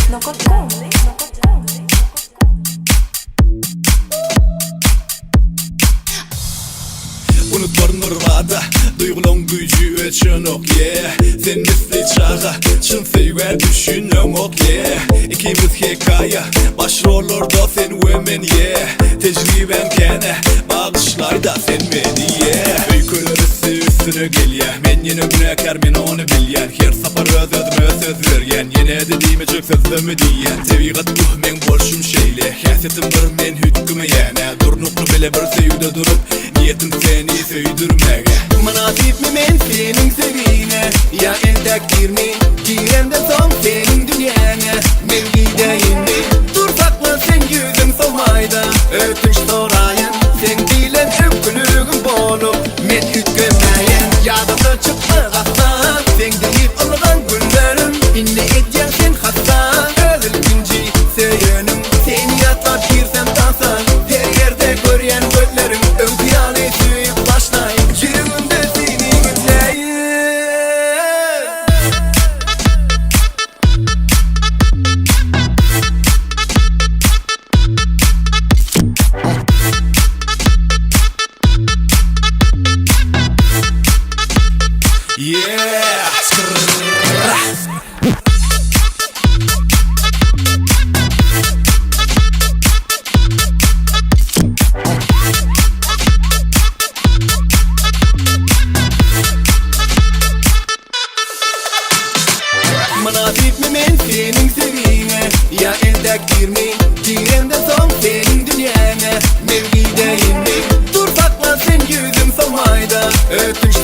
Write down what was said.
No confunde. Unutmar nurvada duygulan gücü ölçün ok Sen misli çağa çın seyver düşünün ok İkimiz hikaye başrollorda sen ve men Tecrüben kene bağışlayda sen beni Öykülerisi üstüne gel men yine günahkar men onu bilyen Her safar özüme söz vergen yine dediğime çok sözümü diyen Tevigat bu men borçum şeyle Hasetim bir men hükmü yana Durnuklu bile bir seyüde durup niyetim seni söydürmege Manasip mi men senin sevine Ya endektir mi girende son senin dünyana Mevgideyim mi dur sakla sen yüzüm solmayda Ötüş sorayın sen bilen öpkülüğüm bolup Men hükmeyen yadımda çıkma kastan Sen deyip alıdan günlerim İnne edeceksin sen hastan Özül günci söyünüm Seni yatlar girsen dansan Her yerde göryen gözlerim Önkiyale süyüp başlayın Yürümünde seni güzleyin Yeah! Manasip mi men senin sevine Ya endektir mi girende son senin dünyana Mevgideyim mi dur sakla sen yüzüm solmayda Ötüş